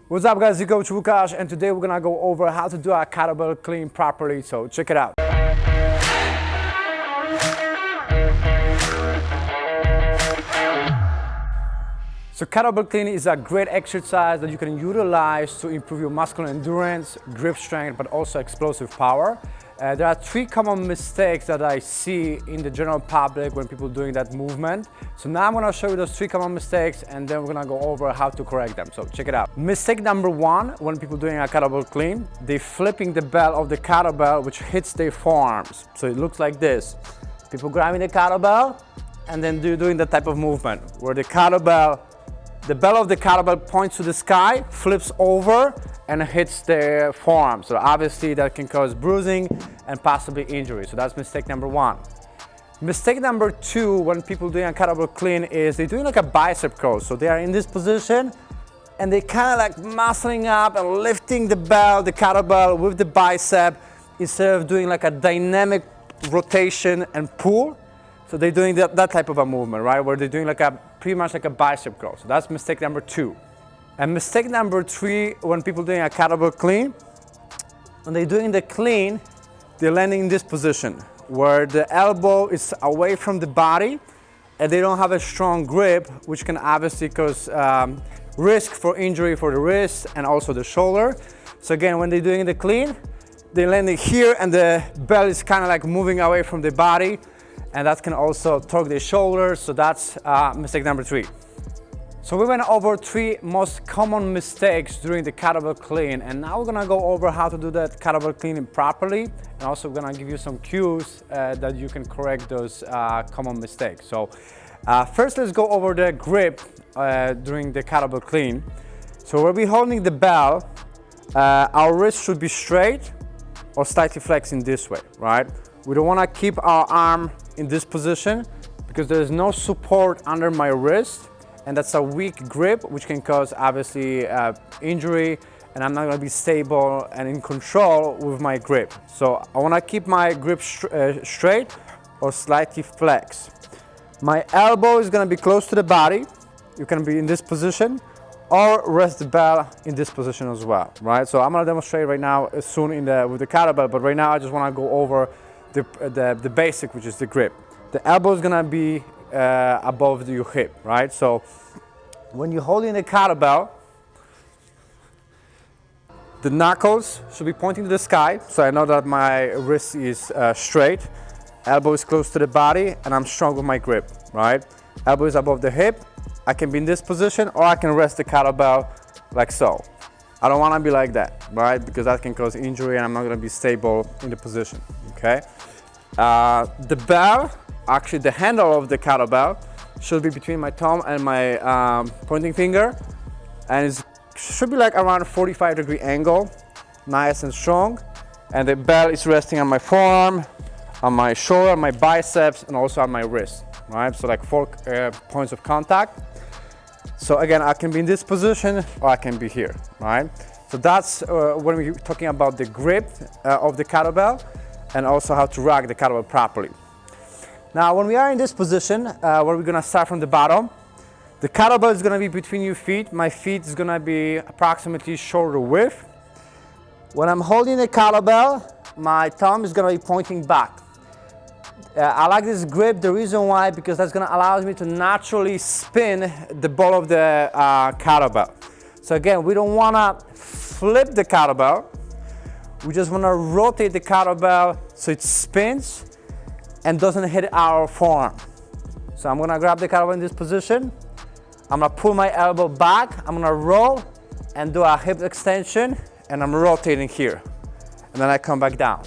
What's up guys, it's Coach Łukasz, and today we're gonna go over how to do a kettlebell clean properly, so check it out. So kettlebell clean is a great exercise that you can utilize to improve your muscular endurance, grip strength, but also explosive power. There are three common mistakes that I see in the general public when people doing that movement. So now I'm gonna show you those three common mistakes, and then we're gonna go over how to correct them. So check it out. Mistake number one, when people doing a kettlebell clean, they flipping the bell of the kettlebell, which hits their forearms. So it looks like this. People grabbing the kettlebell, and then doing that type of movement, where the bell of the kettlebell points to the sky, flips over, and hits their forearm. So obviously that can cause bruising and possibly injury. So that's mistake number one. Mistake number two, when people doing a kettlebell clean, is they're doing like a bicep curl. So they are in this position and they kind of like muscling up and lifting the kettlebell with the bicep, instead of doing like a dynamic rotation and pull. So they're doing that type of a movement, right? Where they're doing pretty much like a bicep curl. So that's mistake number two. And mistake number three, when people doing a kettlebell clean, when they're doing the clean, they're landing in this position where the elbow is away from the body and they don't have a strong grip, which can obviously cause risk for injury for the wrist and also the shoulder. So again, when they're doing the clean, they're landing here and the bell is kind of like moving away from the body, and that can also torque the shoulders. So that's mistake number three. So we went over three most common mistakes during the kettlebell clean, and now we're gonna go over how to do that kettlebell cleaning properly, and also we're gonna give you some cues that you can correct those common mistakes. So first, let's go over the grip during the kettlebell clean. So we'll be holding the bell, our wrist should be straight or slightly flexing this way, right? We don't wanna keep our arm in this position because there's no support under my wrist, and that's a weak grip, which can cause obviously injury, and I'm not gonna be stable and in control with my grip. So I wanna keep my grip straight or slightly flex. My elbow is gonna be close to the body. You can be in this position or rest the bell in this position as well, right? So I'm gonna demonstrate right now soon with the kettlebell, but right now I just wanna go over the basic, which is the grip. The elbow is gonna be above your hip, right? So when you're holding the kettlebell, the knuckles should be pointing to the sky, so I know that my wrist is straight, elbow is close to the body, and I'm strong with my grip, right? Elbow is above the hip. I can be in this position, or I can rest the kettlebell like so. I don't want to be like that, right? Because that can cause injury and I'm not going to be stable in the position, okay? The bell, actually the handle of the kettlebell, should be between my thumb and my pointing finger, and it should be like around a 45-degree angle, nice and strong. And the bell is resting on my forearm, on my shoulder, my biceps, and also on my wrist, right? So like 4 points of contact. So again, I can be in this position or I can be here, right? So that's when we're talking about the grip of the kettlebell, and also how to rack the kettlebell properly. Now, when we are in this position, where we're gonna start from the bottom, the kettlebell is gonna be between your feet. My feet is gonna be approximately shoulder width. When I'm holding the kettlebell, my thumb is gonna be pointing back. I like this grip. The reason why, because that's gonna allow me to naturally spin the ball of the kettlebell. So again, we don't wanna flip the kettlebell. We just wanna rotate the kettlebell so it spins and doesn't hit our forearm. So I'm gonna grab the kettlebell in this position. I'm gonna pull my elbow back. I'm gonna roll and do a hip extension, and I'm rotating here. And then I come back down.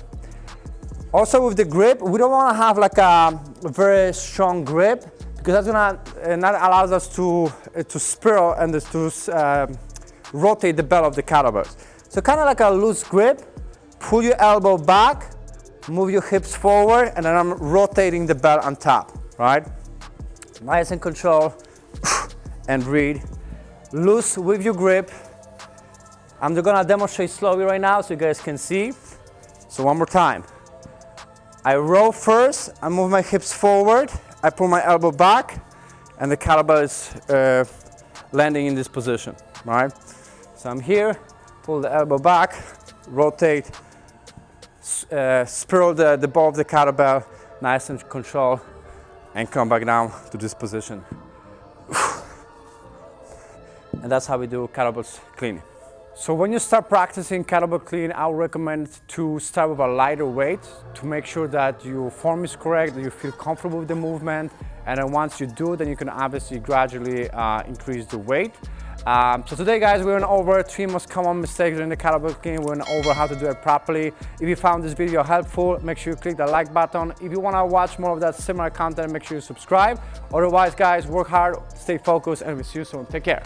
Also with the grip, we don't wanna have like a very strong grip, because that's gonna not allows us to spiral and to rotate the bell of the kettlebell. So kind of like a loose grip. Pull your elbow back, move your hips forward, and then I'm rotating the bell on top, right? Nice and control, and breathe. Loose with your grip. I'm just gonna demonstrate slowly right now so you guys can see. So one more time. I roll first, I move my hips forward, I pull my elbow back, and the kettlebell is landing in this position, right? So I'm here, pull the elbow back, rotate, spiral the ball of the kettlebell, nice and control, and come back down to this position. And that's how we do kettlebells clean. So when you start practicing kettlebell clean, I would recommend to start with a lighter weight to make sure that your form is correct, that you feel comfortable with the movement. And then once you do, then you can obviously gradually increase the weight. So today, guys, we went over 3 most common mistakes during the kettlebell clean. We went over how to do it properly. If you found this video helpful, make sure you click the like button. If you want to watch more of that similar content, make sure you subscribe. Otherwise, guys, work hard, stay focused, and we'll see you soon. Take care.